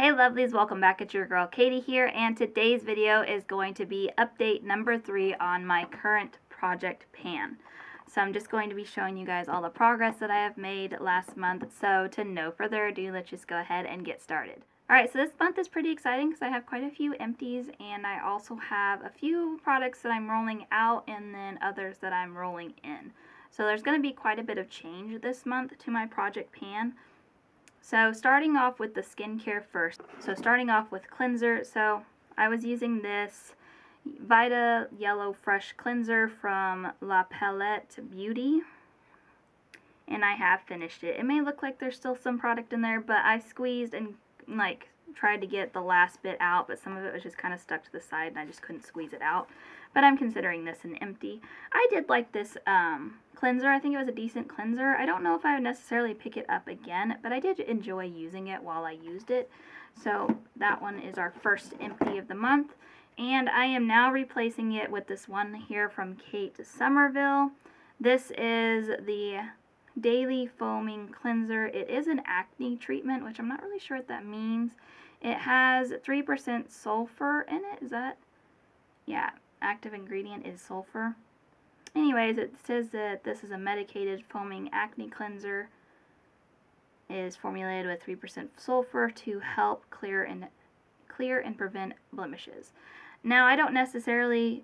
Hey lovelies, welcome back. It's your girl Katie here, and today's video is going to be update number 3 on my current project pan. So I'm just going to be showing you guys all the progress that I have made last month. So to no further ado, let's just go ahead and get started. Alright, so this month is pretty exciting because I have quite a few empties, and I also have a few products that I'm rolling out and then others that I'm rolling in. So there's going to be quite a bit of change this month to my project pan. So starting off with the skincare first. So starting off with cleanser. So I was using this Vita Yellow Fresh Cleanser from La Palette Beauty. And I have finished it. It may look like there's still some product in there, but I squeezed and tried to get the last bit out, but some of it was just kind of stuck to the side and I just couldn't squeeze it out. But I'm considering this an empty. I did like this cleanser. I think it was a decent cleanser. I don't know if I would necessarily pick it up again, but I did enjoy using it while I used it. So that one is our first empty of the month. And I am now replacing it with this one here from Kate Somerville. This is the Daily Foaming Cleanser. It is an acne treatment, which I'm not really sure what that means. It has 3% sulfur in it. Is that? Yeah, active ingredient is sulfur. Anyways, it says that this is a medicated foaming acne cleanser. It is formulated with 3% sulfur to help clear and prevent blemishes. Now, I don't necessarily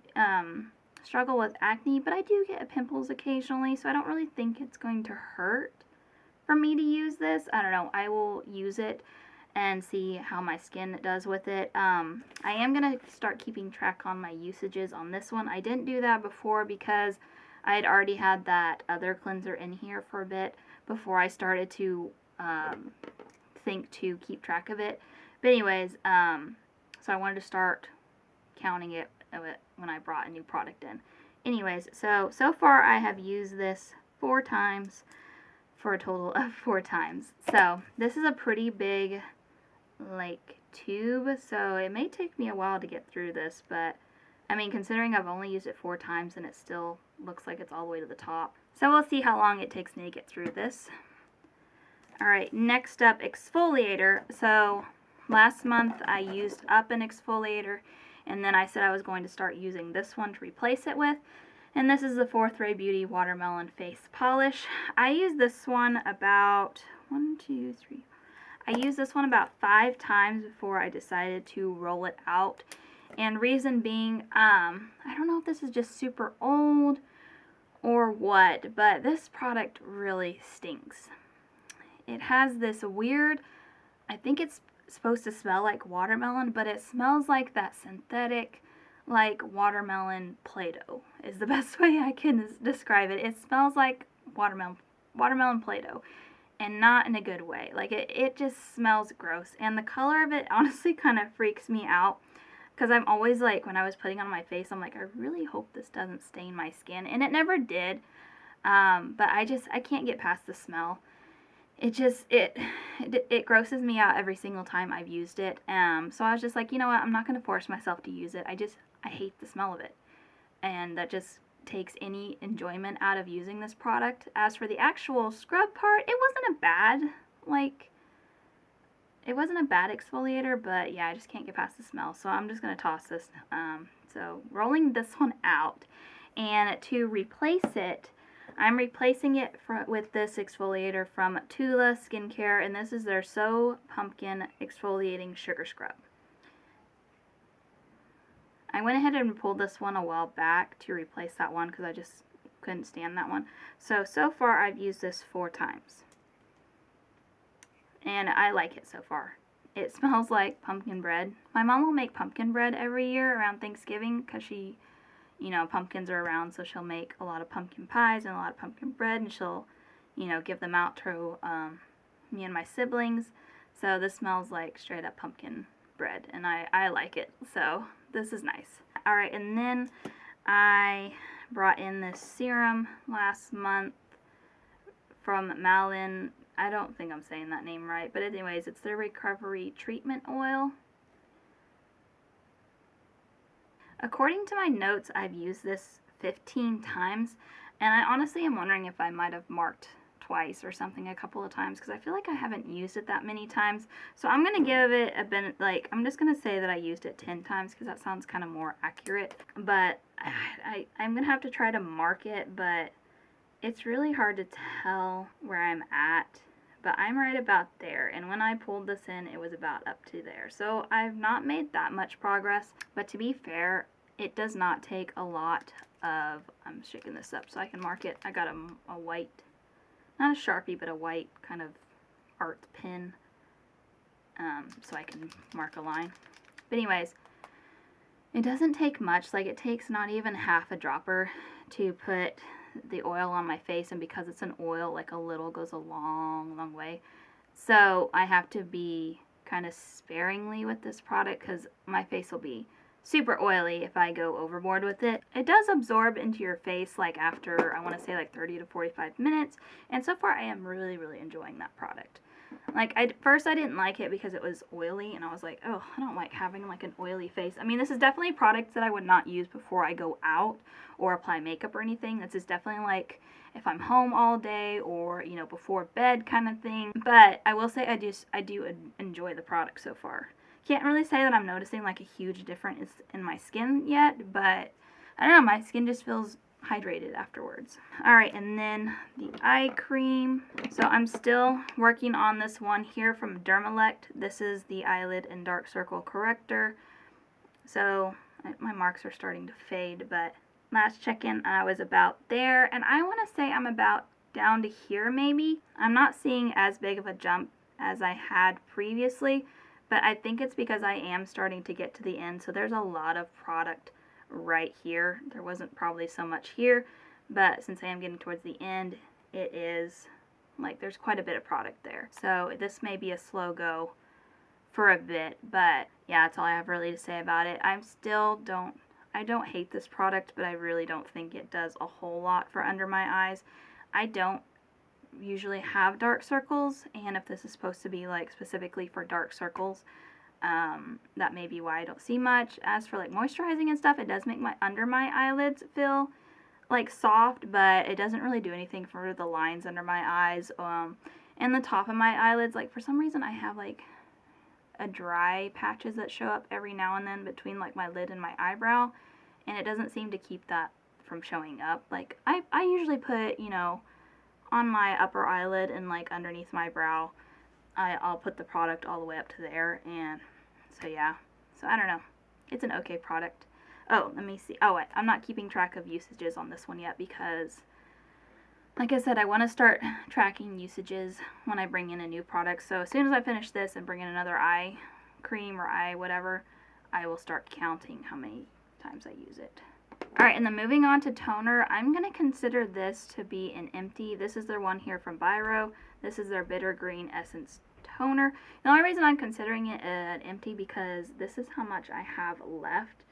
struggle with acne, but I do get pimples occasionally, so I don't really think it's going to hurt for me to use this. I don't know. I will use it and see how my skin does with it. I am going to start keeping track on my usages on this one. I didn't do that before because I had already had that other cleanser in here for a bit before I started to think to keep track of it. But anyways, so I wanted to start counting it when I brought a new product in. Anyways, so far I have used this 4 times for a total of 4 times. So this is a pretty big tube, so it may take me a while to get through this, but I mean, considering I've only used it 4 times and it still looks like it's all the way to the top. So we'll see how long it takes me to get through this. Alright, next up, exfoliator. So last month I used up an exfoliator, and then I said I was going to start using this one to replace it with. And this is the Fourth Ray Beauty Watermelon Face Polish. I used this one about I used this one about 5 times before I decided to roll it out. And reason being, I don't know if this is just super old or what, but this product really stinks. It has this weird, I think it's supposed to smell like watermelon, but it smells like that synthetic, watermelon Play-Doh is the best way I can describe it. It smells like watermelon Play-Doh, and not in a good way. It just smells gross, and the color of it honestly kind of freaks me out, because I'm always when I was putting it on my face, I'm like, I really hope this doesn't stain my skin, and it never did. But I can't get past the smell. It grosses me out every single time I've used it. So I was just like, you know what, I'm not going to force myself to use it. I hate the smell of it. And that just takes any enjoyment out of using this product. As for the actual scrub part, it wasn't a bad exfoliator, but yeah, I just can't get past the smell. So I'm just going to toss this. So rolling this one out. And to replace it, I'm replacing it with this exfoliator from Tula Skincare, and this is their So Pumpkin Exfoliating Sugar Scrub. I went ahead and pulled this one a while back to replace that one because I just couldn't stand that one. So far I've used this 4 times. And I like it so far. It smells like pumpkin bread. My mom will make pumpkin bread every year around Thanksgiving because she, pumpkins are around, so she'll make a lot of pumpkin pies and a lot of pumpkin bread, and she'll, give them out to me and my siblings. So this smells like straight up pumpkin bread, and I like it, so this is nice. Alright, and then I brought in this serum last month from Malin. I don't think I'm saying that name right, but anyways, it's their Recovery Treatment Oil. According to my notes, I've used this 15 times, and I honestly am wondering if I might have marked twice or something a couple of times because I feel like I haven't used it that many times. So I'm going to give it a bit, like, I'm just going to say that I used it 10 times because that sounds kind of more accurate. But I'm going to have to try to mark it, but it's really hard to tell where I'm at. But I'm right about there, and when I pulled this in, it was about up to there. So I've not made that much progress, but to be fair, it does not take a lot of, I'm shaking this up so I can mark it. I got a white, not a Sharpie, but a white kind of art pen, so I can mark a line. But anyways, it doesn't take much. Like, it takes not even half a dropper to put the oil on my face, and because it's an oil, like, a little goes a long way. So I have to be kind of sparingly with this product because my face will be super oily if I go overboard with it. It does absorb into your face like after, I want to say, like 30 to 45 minutes, and so far I am really enjoying that product. Like, first I didn't like it because it was oily, and I was like, oh, I don't like having like an oily face. I mean, this is definitely products that I would not use before I go out or apply makeup or anything. This is definitely like if I'm home all day or, you know, before bed kind of thing. But I will say I do enjoy the product so far. Can't really say that I'm noticing like a huge difference in my skin yet, but I don't know, my skin just feels hydrated afterwards. Alright, and then the eye cream. So I'm still working on this one here from Dermalect. This is the eyelid and dark circle corrector. So my marks are starting to fade, but last check-in I was about there, and I want to say I'm about down to here maybe. I'm not seeing as big of a jump as I had previously, but I think it's because I am starting to get to the end, so there's a lot of product right here. There wasn't probably so much here, but since I am getting towards the end, it is like there's quite a bit of product there. So this may be a slow go for a bit, but yeah, that's all I have really to say about it. I don't hate this product, but I really don't think it does a whole lot for under my eyes. I don't usually have dark circles, and if this is supposed to be like specifically for dark circles, that may be why I don't see much. As for like moisturizing and stuff, it does make my under my eyelids feel like soft, but it doesn't really do anything for the lines under my eyes. And the top of my eyelids, like for some reason I have like a dry patches that show up every now and then between like my lid and my eyebrow, and it doesn't seem to keep that from showing up. Like I usually put, you know, on my upper eyelid and like underneath my brow, I'll put the product all the way up to there, and so yeah. So I don't know. It's an okay product. Oh, let me see. Oh, I'm not keeping track of usages on this one yet because, like I said, I want to start tracking usages when I bring in a new product. So as soon as I finish this and bring in another eye cream or eye whatever, I will start counting how many times I use it. Alright, and then moving on to toner, I'm going to consider this to be an empty. This is their one here from Biro. This is their Bitter Green Essence Toner. The only reason I'm considering it an empty because this is how much I have left,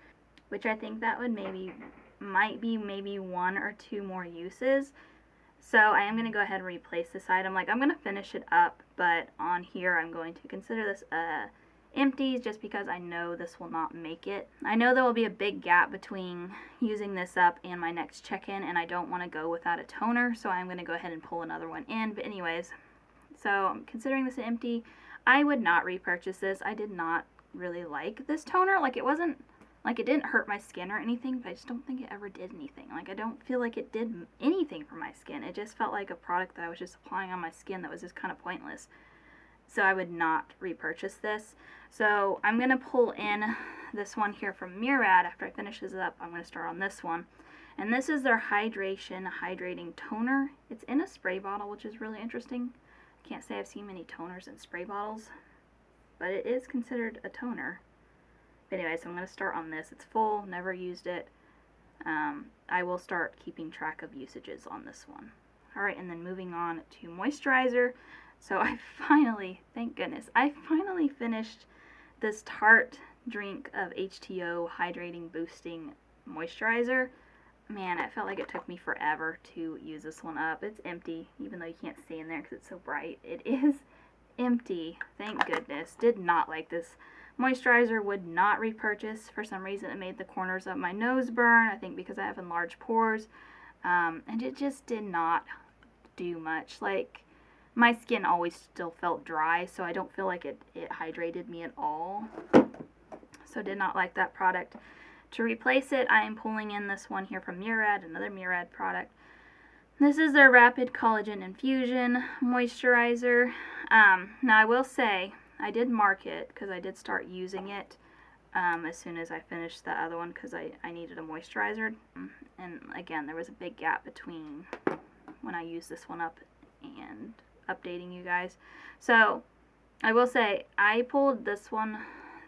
which I think that would might be one or two more uses. So I am going to go ahead and replace this item. Like, I'm going to finish it up, but on here I'm going to consider this empties just because I know this will not make it. I know there will be a big gap between using this up and my next check-in, and I don't want to go without a toner, so I'm going to go ahead and pull another one in. But anyways, so I'm considering this an empty. I would not repurchase this. I did not really like this toner. Like, it wasn't, like, it didn't hurt my skin or anything, but I just don't think it ever did anything. Like, I don't feel like it did anything for my skin. It just felt like a product that I was just applying on my skin that was just kind of pointless. So I would not repurchase this. So I'm going to pull in this one here from Murad. After I finish this up, I'm going to start on this one. And this is their Hydrating Toner. It's in a spray bottle, which is really interesting. I can't say I've seen many toners in spray bottles, but it is considered a toner. But anyway, so I'm going to start on this. It's full, never used it. I will start keeping track of usages on this one. Alright, and then moving on to moisturizer. So I finally, thank goodness, I finally finished this Tarte Drink of H2O Hydrating Boosting Moisturizer. Man, it felt like it took me forever to use this one up. It's empty, even though you can't see in there because it's so bright. It is empty, thank goodness. Did not like this moisturizer, would not repurchase. For some reason it made the corners of my nose burn, I think because I have enlarged pores. And it just did not do much. Like, my skin always still felt dry, so I don't feel like it hydrated me at all. So did not like that product. To replace it, I am pulling in this one here from Murad, another Murad product. This is their Rapid Collagen Infusion Moisturizer. Now I will say, I did mark it because I did start using it as soon as I finished the other one because I needed a moisturizer. And again, there was a big gap between when I used this one up and updating you guys. So I will say, I pulled this one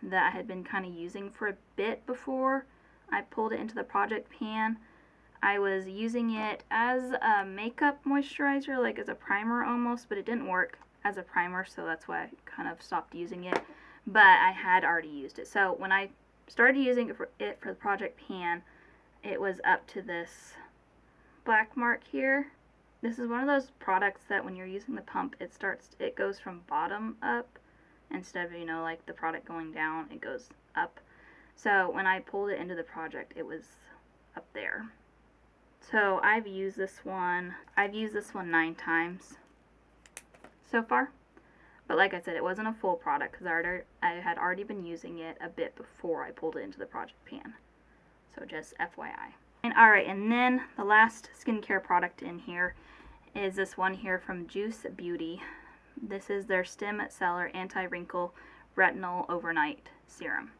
that I had been kind of using for a bit before I pulled it into the project pan. I was using it as a makeup moisturizer, like as a primer almost, but it didn't work as a primer, so that's why I kind of stopped using it. But I had already used it. So when I started using it for the project pan, it was up to this black mark here. This is one of those products that when you're using the pump, it goes from bottom up instead of, you know, like the product going down, it goes up. So when I pulled it into the project, it was up there. So I've used this one 9 times so far. But like I said, it wasn't a full product because I had already been using it a bit before I pulled it into the project pan. So just FYI. And alright, and then the last skincare product in here is this one here from Juice Beauty. This is their Stem Cellar Anti-Wrinkle Retinol Overnight Serum.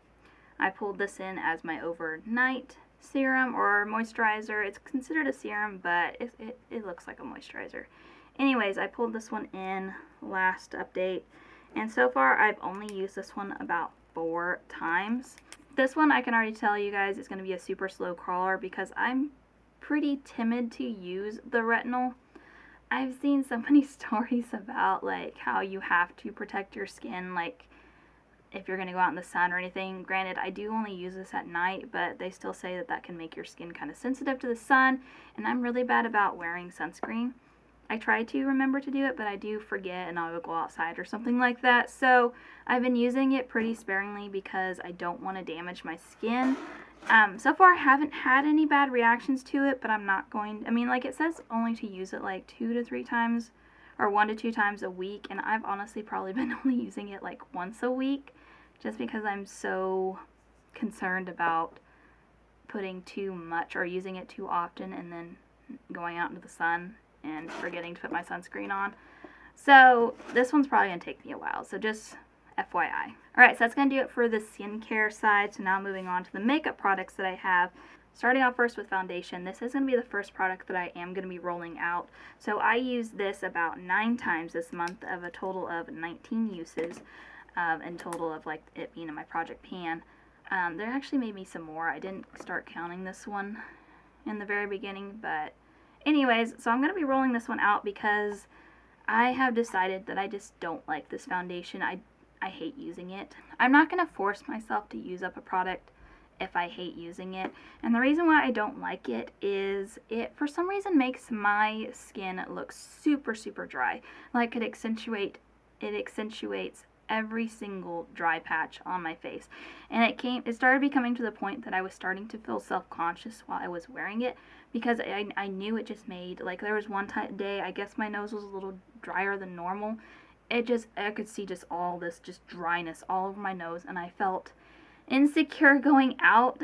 I pulled this in as my overnight serum or moisturizer. It's considered a serum, but it looks like a moisturizer. Anyways, I pulled this one in last update, and so far I've only used this one about 4 times. This one I can already tell you guys is going to be a super slow crawler because I'm pretty timid to use the retinol. I've seen so many stories about like how you have to protect your skin, like if you're going to go out in the sun or anything. Granted, I do only use this at night, but they still say that can make your skin kind of sensitive to the sun, and I'm really bad about wearing sunscreen. I try to remember to do it, but I do forget and I'll go outside or something like that. So I've been using it pretty sparingly because I don't want to damage my skin. So far I haven't had any bad reactions to it, but I'm not going, I mean, like it says only to use it like 2 to 3 times or 1 to 2 times a week, and I've honestly probably been only using it like once a week just because I'm so concerned about putting too much or using it too often and then going out into the sun and forgetting to put my sunscreen on. So this one's probably going to take me a while, so just FYI. Alright, so that's going to do it for the skincare side. So now moving on to the makeup products that I have. Starting off first with foundation. This is going to be the first product that I am going to be rolling out. So I used this about 9 times this month of a total of 19 uses in total of like it being in my project pan. There actually may be some more. I didn't start counting this one in the very beginning, but anyways, so I'm going to be rolling this one out because I have decided that I just don't like this foundation. I hate using it. I'm not going to force myself to use up a product if I hate using it. And the reason why I don't like it is it for some reason makes my skin look super, super dry. Like it accentuates every single dry patch on my face. And it started becoming to the point that I was starting to feel self-conscious while I was wearing it because I knew it just made, like there was one day, I guess my nose was a little drier than normal. I could see just all this just dryness all over my nose, and I felt insecure going out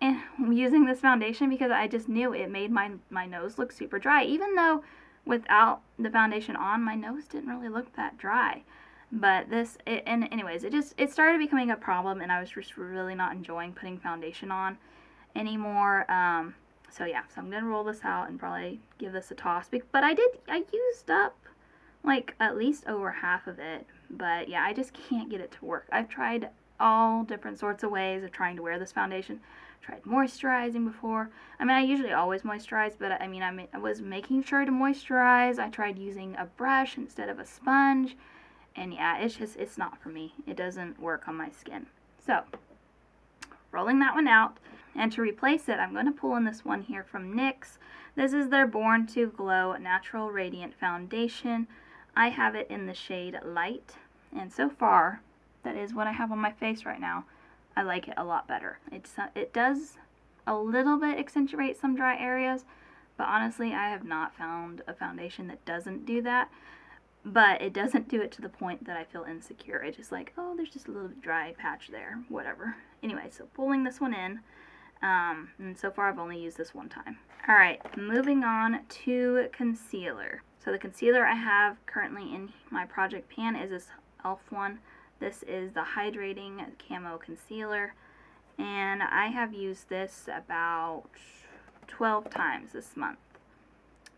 and using this foundation because I just knew it made my nose look super dry. Even though without the foundation on, my nose didn't really look that dry. But anyways, it started becoming a problem, and I was just really not enjoying putting foundation on anymore. So yeah, so I'm gonna roll this out and probably give this a toss. But I used up like at least over half of it. But yeah, I just can't get it to work. I've tried all different sorts of ways of trying to wear this foundation. Tried moisturizing before. I mean, I usually always moisturize, but I mean, I was making sure to moisturize. I tried using a brush instead of a sponge. And yeah, it's not for me. It doesn't work on my skin. So, rolling that one out. And to replace it, I'm going to pull in this one here from NYX. This is their Born to Glow Natural Radiant Foundation. I have it in the shade Light. And so far, that is what I have on my face right now. I like it a lot better. It does a little bit accentuate some dry areas, But honestly, I have not found a foundation that doesn't do that. But it doesn't do it to the point that I feel insecure. It's just like, oh, there's just a little dry patch there, whatever. Anyway, so pulling this one in, and so far I've only used this one time. Alright, moving on to concealer. So the concealer I have currently in my project pan is this e.l.f. one. This is the Hydrating Camo Concealer, and I have used this about 12 times this month.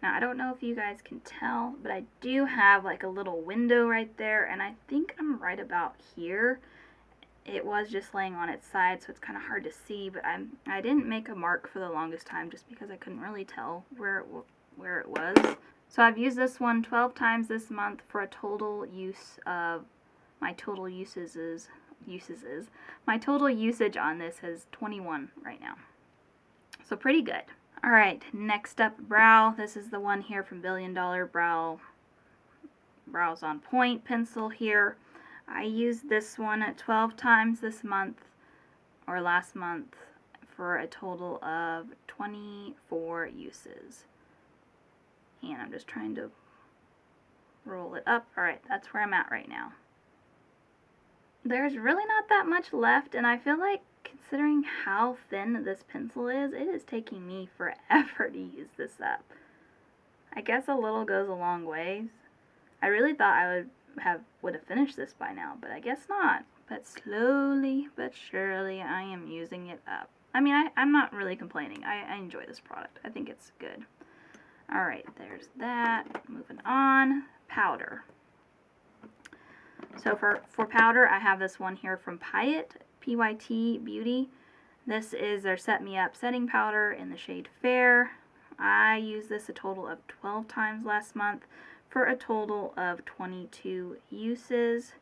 Now, I don't know if you guys can tell, but I do have like a little window right there, and I think I'm right about here. It was just laying on its side, so it's kind of hard to see, but I didn't make a mark for the longest time just because I couldn't really tell where it was. So I've used this one 12 times this month for a total use of, my total usage on this is 21 right now. So pretty good. Alright, next up, brow. This is the one here from Billion Dollar Brows on Point pencil here. I used this one 12 times this month, or last month, for a total of 24 uses. And I'm just trying to roll it up. Alright, that's where I'm at right now. There's really not that much left, and I feel like, considering how thin this pencil is, it is taking me forever to use this up. I guess a little goes a long ways. I really thought I would have finished this by now, but I guess not. But slowly but surely I am using it up. I mean, I'm not really complaining. I enjoy this product. I think it's good. Alright, there's that. Moving on. Powder. So for powder, I have this one here from Pyet, PYT Beauty. This is their Set Me Up setting powder in the shade Fair. I used this a total of 12 times last month for a total of 22 uses.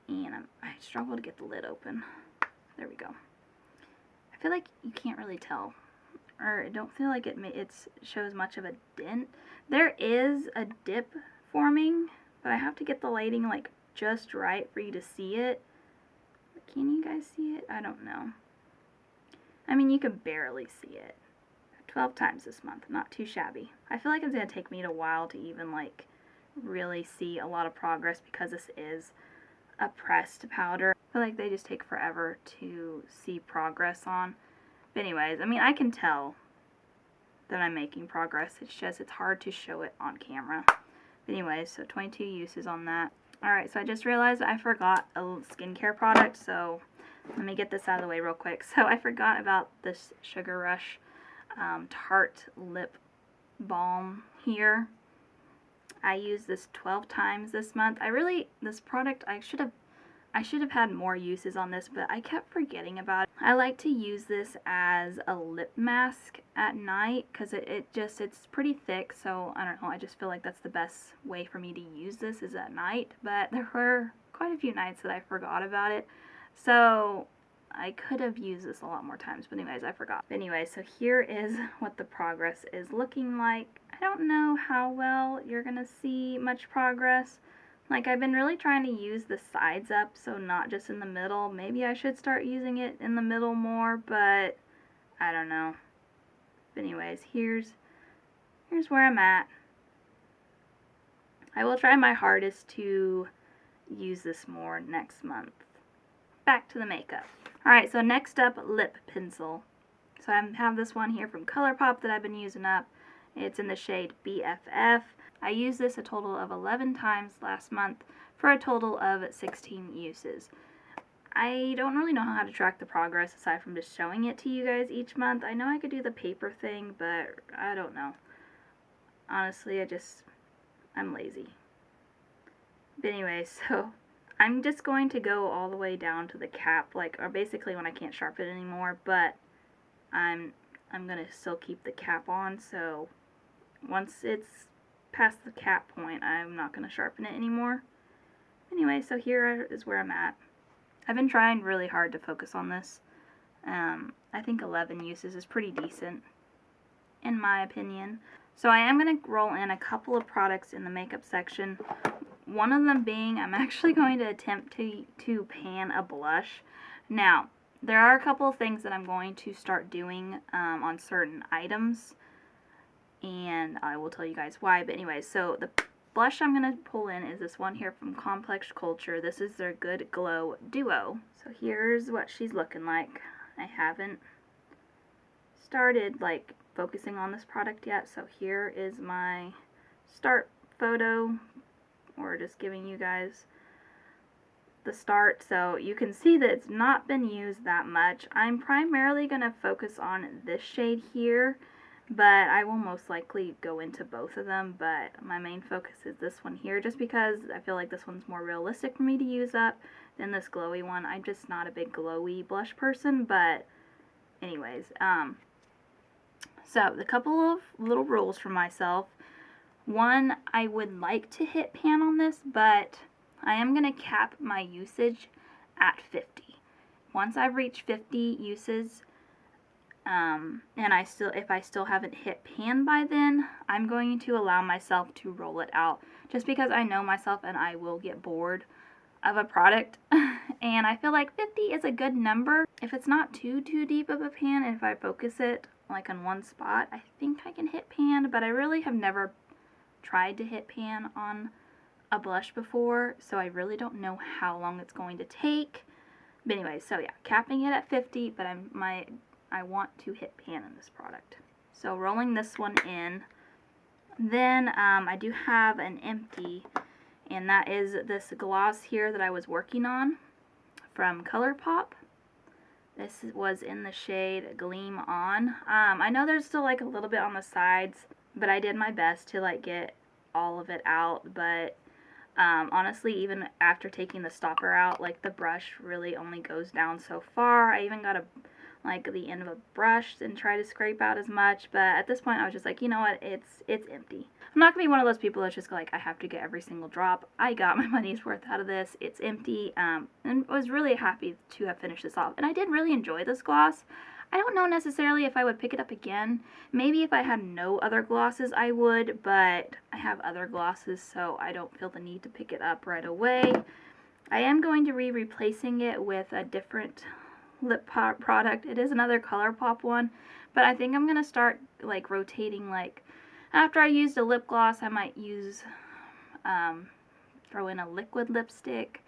And I struggle to get the lid open. There we go. I feel like you can't really tell, or I don't feel like it shows much of a dent. There is a dip forming, but I have to get the lighting like just right for you to see it. Can you guys see it? I don't know. I mean, you can barely see it. 12 times this month, not too shabby. I feel like it's going to take me a while to even like really see a lot of progress because this is a pressed powder. I feel like they just take forever to see progress on. But anyways, I mean, I can tell that I'm making progress. It's just, it's hard to show it on camera. But anyways, so 22 uses on that. Alright, so I just realized I forgot a skincare product, so let me get this out of the way real quick. So I forgot about this Sugar Rush Tarte Lip Balm here. I used this 12 times this month. This product, I should have had more uses on this, but I kept forgetting about it. I like to use this as a lip mask at night because it's pretty thick, so I don't know, I just feel like that's the best way for me to use this is at night, but there were quite a few nights that I forgot about it, so I could have used this a lot more times, but anyways, I forgot. But anyway, so here is what the progress is looking like. I don't know how well you're gonna see much progress. Like, I've been really trying to use the sides up, so not just in the middle. Maybe I should start using it in the middle more, but I don't know. But anyways, here's where I'm at. I will try my hardest to use this more next month. Back to the makeup. Alright, so next up, lip pencil. So I have this one here from ColourPop that I've been using up. It's in the shade BFF. I used this a total of 11 times last month for a total of 16 uses. I don't really know how to track the progress aside from just showing it to you guys each month. I know I could do the paper thing, but I don't know. Honestly, I'm lazy. But anyway, so I'm just going to go all the way down to the cap, or basically when I can't sharpen it anymore, but I'm going to still keep the cap on, so once it's past the cap point, I'm not going to sharpen it anymore. Anyway, so here is where I'm at. I've been trying really hard to focus on this. I think 11 uses is pretty decent, in my opinion. So I am going to roll in a couple of products in the makeup section. One of them being, I'm actually going to attempt to pan a blush. Now, there are a couple of things that I'm going to start doing on certain items. and I will tell you guys why. But anyway, so the blush I'm going to pull in is this one here from Complex Culture. This is their Good Glow Duo. So here's what she's looking like. I haven't started like focusing on this product yet, so here is my start photo, or just giving you guys the start. So you can see that it's not been used that much. I'm primarily going to focus on this shade here, but I will most likely go into both of them, but my main focus is this one here, just because I feel like this one's more realistic for me to use up than this glowy one. I'm just not a big glowy blush person, but anyways, so the couple of little rules for myself. One, I would like to hit pan on this, but I am going to cap my usage at 50. Once I've reached 50 uses, and if I still haven't hit pan by then, I'm going to allow myself to roll it out, just because I know myself and I will get bored of a product. And I feel like 50 is a good number. If it's not too deep of a pan, and if I focus it like on one spot, I think I can hit pan, but I really have never tried to hit pan on a blush before, so I really don't know how long it's going to take. But anyway, so yeah, capping it at 50, but I want to hit pan in this product. So rolling this one in. Then I do have an empty, and that is this gloss here that I was working on from ColourPop. This was in the shade Gleam On. I know there's still like a little bit on the sides, but I did my best to like get all of it out. But honestly, even after taking the stopper out, like the brush really only goes down so far. I even got the end of a brush and try to scrape out as much, but at this point I was just like, you know what, it's empty. I'm not gonna be one of those people that's just like, I have to get every single drop. I got my money's worth out of this. It's empty, and was really happy to have finished this off. And I did really enjoy this gloss. I don't know necessarily if I would pick it up again. Maybe if I had no other glosses I would, but I have other glosses, so I don't feel the need to pick it up right away. I am going to be replacing it with a different lip product. It is another ColourPop one, but I think I'm gonna start like rotating. Like after I used a lip gloss, I might use throw in a liquid lipstick,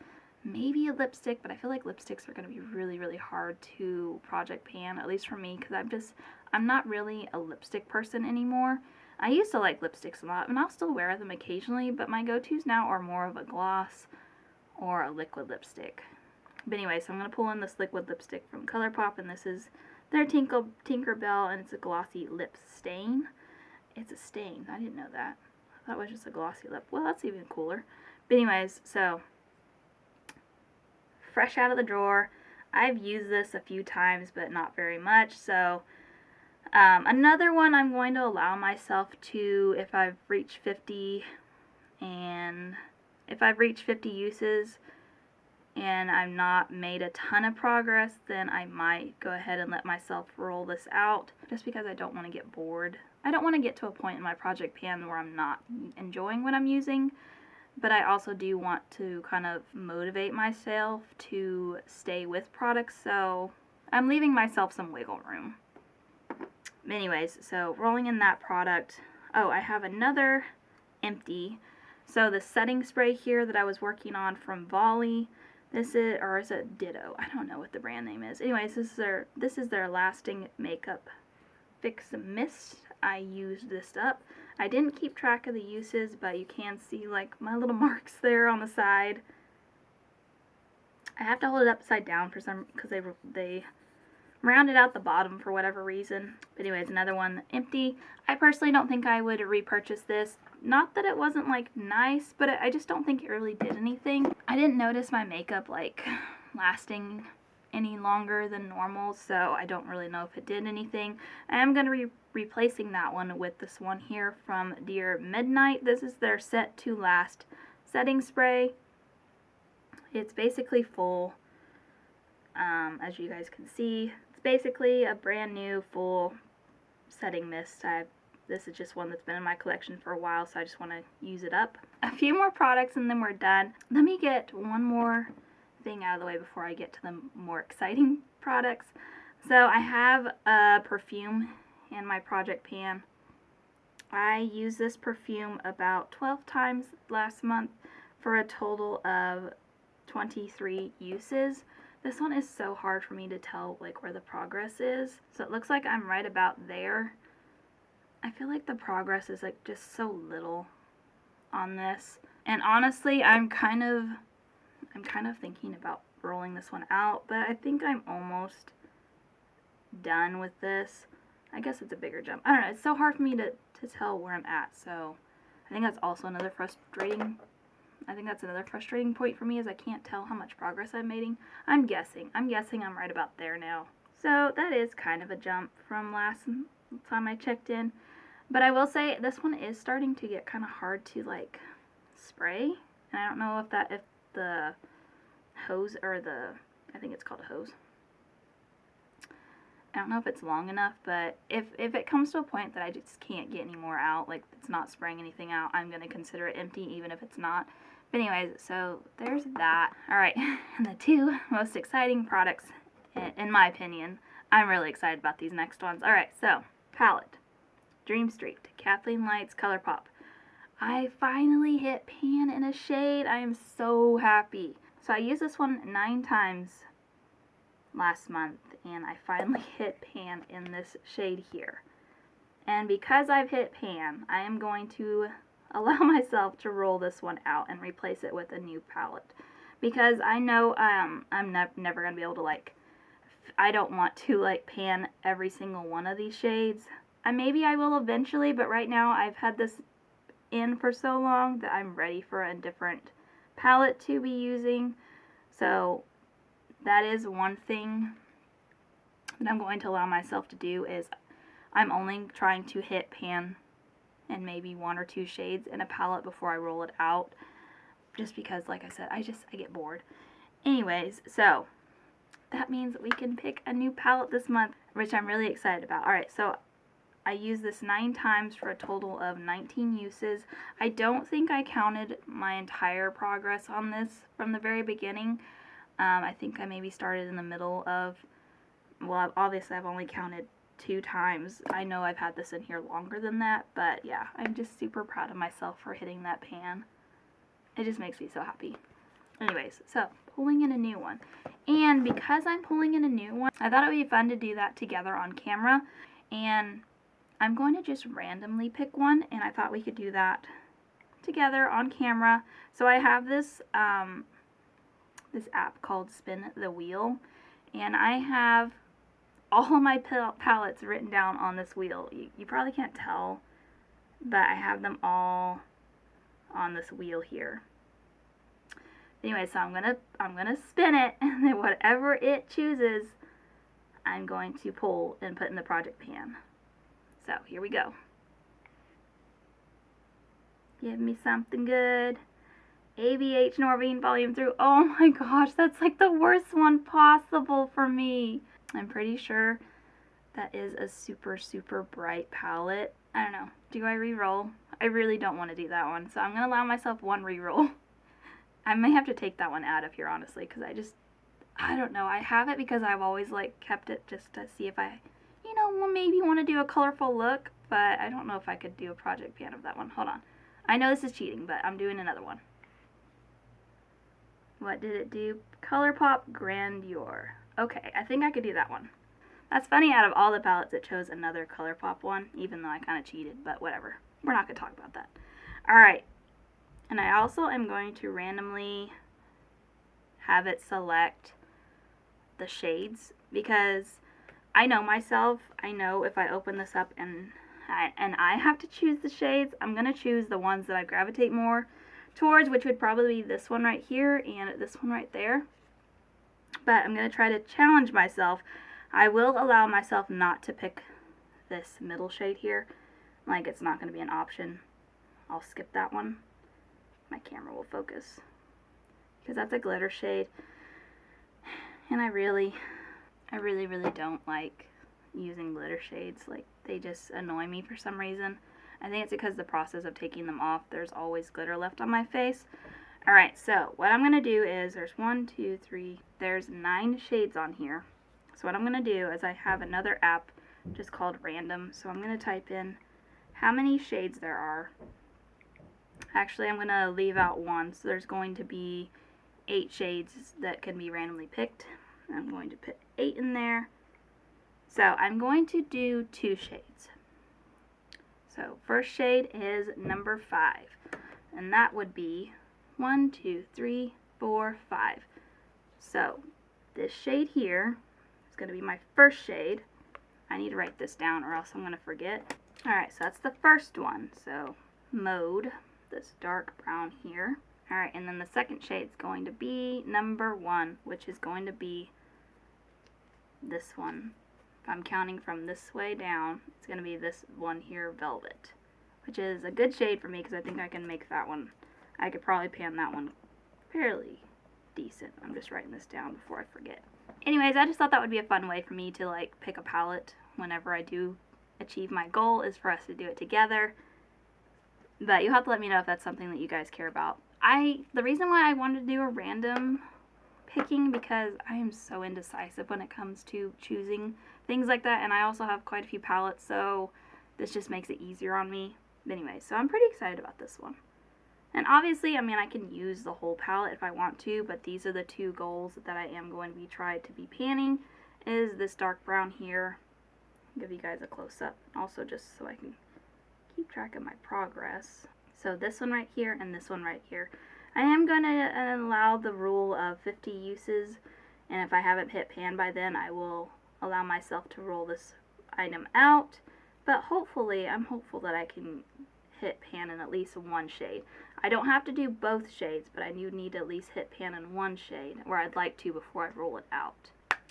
maybe a lipstick, but I feel like lipsticks are gonna be really hard to project pan, at least for me, because I'm not really a lipstick person anymore. I used to like lipsticks a lot, and I'll still wear them occasionally, but my go-tos now are more of a gloss or a liquid lipstick. But anyway, so I'm going to pull in this liquid lipstick from ColourPop, and this is their Tinkerbell, and it's a glossy lip stain. It's a stain. I didn't know that. I thought it was just a glossy lip. Well, that's even cooler. But anyways, so fresh out of the drawer. I've used this a few times, but not very much. So another one I'm going to allow myself to, if I've reached 50 uses, and I've not made a ton of progress, then I might go ahead and let myself roll this out, just because I don't want to get bored. I don't want to get to a point in my project pan where I'm not enjoying what I'm using, but I also do want to kind of motivate myself to stay with products, so I'm leaving myself some wiggle room. Anyways, so rolling in that product. Oh, I have another empty. So the setting spray here that I was working on from Volley. This is, or is it Ditto? I don't know what the brand name is. Anyways, this is their Lasting Makeup Fix Mist. I used this up. I didn't keep track of the uses, but you can see like my little marks there on the side. I have to hold it upside down for some, because they rounded out the bottom for whatever reason. But anyways, another one empty. I personally don't think I would repurchase this. Not that it wasn't like nice, but I just don't think it really did anything. I didn't notice my makeup like lasting any longer than normal, so I don't really know if it did anything. I am going to be replacing that one with this one here from Dear Midnight. This is their Set to Last setting spray. It's basically full, as you guys can see. It's basically a brand new full setting mist. This is just one that's been in my collection for a while, so I just want to use it up. A few more products and then we're done. Let me get one more thing out of the way before I get to the more exciting products. So I have a perfume in my project pan. I used this perfume about 12 times last month for a total of 23 uses. This one is so hard for me to tell like where the progress is. So it looks like I'm right about there. I feel like the progress is like just so little on this. And honestly, I'm kind of thinking about rolling this one out, but I think I'm almost done with this. I guess it's a bigger jump. I don't know. It's so hard for me to tell where I'm at. So I think that's also another frustrating point for me is I can't tell how much progress I'm making. I'm guessing I'm right about there now. So that is kind of a jump from last time I checked in. But I will say this one is starting to get kind of hard to like spray. And I don't know if the hose or I think it's called a hose. I don't know if it's long enough, but if it comes to a point that I just can't get any more out, like it's not spraying anything out, I'm going to consider it empty even if it's not. But anyways, so there's that. Alright, and the two most exciting products, in my opinion. I'm really excited about these next ones. Alright, so, palette. Dream Street, Kathleen Lights ColourPop. I finally hit pan in a shade. I am so happy. So I used this one 9 times last month, and I finally hit pan in this shade here. And because I've hit pan, I am going to allow myself to roll this one out and replace it with a new palette. Because I know I'm never going to be able to, like, I don't want to, like, pan every single one of these shades. Maybe I will eventually, but right now I've had this in for so long that I'm ready for a different palette to be using. So that is one thing that I'm going to allow myself to do is I'm only trying to hit pan and maybe 1 or 2 shades in a palette before I roll it out, just because, like I said, I get bored. Anyways, so that means we can pick a new palette this month, which I'm really excited about. Alright, so I used this 9 times for a total of 19 uses. I don't think I counted my entire progress on this from the very beginning. I think I maybe started in the middle of, well, obviously I've only counted 2 times. I know I've had this in here longer than that, but yeah, I'm just super proud of myself for hitting that pan. It just makes me so happy. Anyways, so pulling in a new one. And because I'm pulling in a new one, I thought it would be fun to do that together on camera. And I'm going to just randomly pick one, and I thought we could do that together on camera. So I have this this app called Spin the Wheel, and I have all of my palettes written down on this wheel. You probably can't tell, but I have them all on this wheel here. Anyway, so I'm gonna spin it, and then whatever it chooses, I'm going to pull and put in the project pan. So here we go. Give me something good. ABH Norvine Volume 3. Oh my gosh, that's like the worst one possible for me. I'm pretty sure that is a super, super bright palette. I don't know. Do I re-roll? I really don't want to do that one, so I'm going to allow myself one re-roll. I may have to take that one out of here, honestly, because I don't know. I have it because I've always, like, kept it just to see if I, you know, maybe want to do a colorful look, but I don't know if I could do a project pan of that one. Hold on. I know this is cheating, but I'm doing another one. What did it do? ColourPop Grandeur. Okay, I think I could do that one. That's funny, out of all the palettes, it chose another ColourPop one, even though I kind of cheated, but whatever. We're not going to talk about that. Alright, and I also am going to randomly have it select the shades, because I know myself. I know if I open this up and I have to choose the shades, I'm going to choose the ones that I gravitate more towards, which would probably be this one right here and this one right there. But I'm going to try to challenge myself. I will allow myself not to pick this middle shade here. Like, it's not going to be an option. I'll skip that one. My camera will focus, because that's a glitter shade, and I really don't like using glitter shades. Like, they just annoy me for some reason. I think it's because the process of taking them off, there's always glitter left on my face. Alright, so what I'm going to do is, there's 1, 2, 3, there's 9 shades on here. So what I'm going to do is I have another app just called Random. So I'm going to type in how many shades there are. Actually, I'm going to leave out one, so there's going to be 8 shades that can be randomly picked. I'm going to put 8 in there. So I'm going to do 2 shades. So first shade is number 5, and that would be 1, 2, 3, 4, 5. So this shade here is going to be my first shade. I need to write this down or else I'm going to forget. Alright, so that's the first one. So Maude, this dark brown here. Alright, and then the second shade is going to be number 1, which is going to be this one. If I'm counting from this way down, it's going to be this one here, Velvet, which is a good shade for me because I think I can make that one. I could probably pan that one fairly decent. I'm just writing this down before I forget. Anyways, I just thought that would be a fun way for me to like pick a palette whenever I do achieve my goal, is for us to do it together. But you'll have to let me know if that's something that you guys care about. The reason why I wanted to do a random picking, because I am so indecisive when it comes to choosing things like that, and I also have quite a few palettes, so this just makes it easier on me. But anyway, so I'm pretty excited about this one. And obviously, I mean, I can use the whole palette if I want to, but these are the 2 goals that I am going to be trying to be panning, is this dark brown here. I'll give you guys a close-up, also just so I can keep track of my progress. So this one right here and this one right here. I am going to allow the rule of 50 uses, and if I haven't hit pan by then, I will allow myself to roll this item out. But hopefully, I'm hopeful that I can hit pan in at least one shade. I don't have to do both shades, but I do need to at least hit pan in one shade, or I'd like to before I roll it out.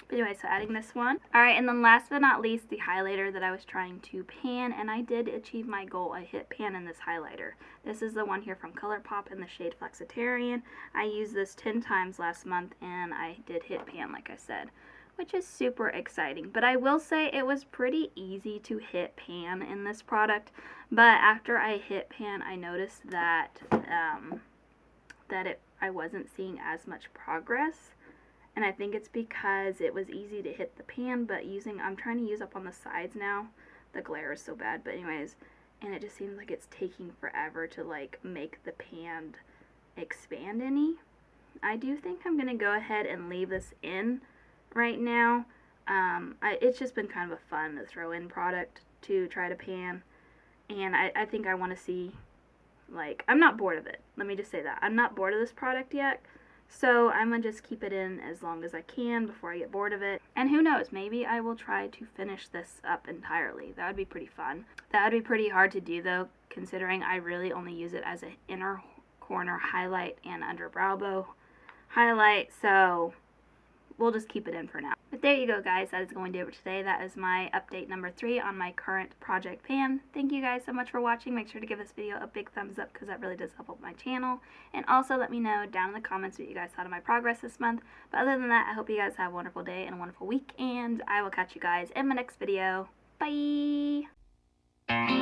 But anyway, so adding this one. Alright, and then last but not least, the highlighter that I was trying to pan, and I did achieve my goal. I hit pan in this highlighter. This is the one here from ColourPop in the shade Flexitarian. I used this 10 times last month, and I did hit pan, like I said, which is super exciting. But I will say it was pretty easy to hit pan in this product, but after I hit pan, I noticed that I wasn't seeing as much progress. And I think it's because it was easy to hit the pan, but I'm trying to use up on the sides now. The glare is so bad, but anyways, and it just seems like it's taking forever to like make the pan expand any. I do think I'm going to go ahead and leave this in right now. It's just been kind of a fun to throw in product to try to pan, and I think I want to see, like, I'm not bored of it. Let me just say that. I'm not bored of this product yet. So I'm going to just keep it in as long as I can before I get bored of it. And who knows, maybe I will try to finish this up entirely. That would be pretty fun. That would be pretty hard to do though, considering I really only use it as an inner corner highlight and under brow bow highlight. So we'll just keep it in for now. But there you go, guys. That is going to do it for today. That is my update number 3 on my current project pan. Thank you guys so much for watching. Make sure to give this video a big thumbs up because that really does help out my channel. And also let me know down in the comments what you guys thought of my progress this month. But other than that, I hope you guys have a wonderful day and a wonderful week. And I will catch you guys in my next video. Bye!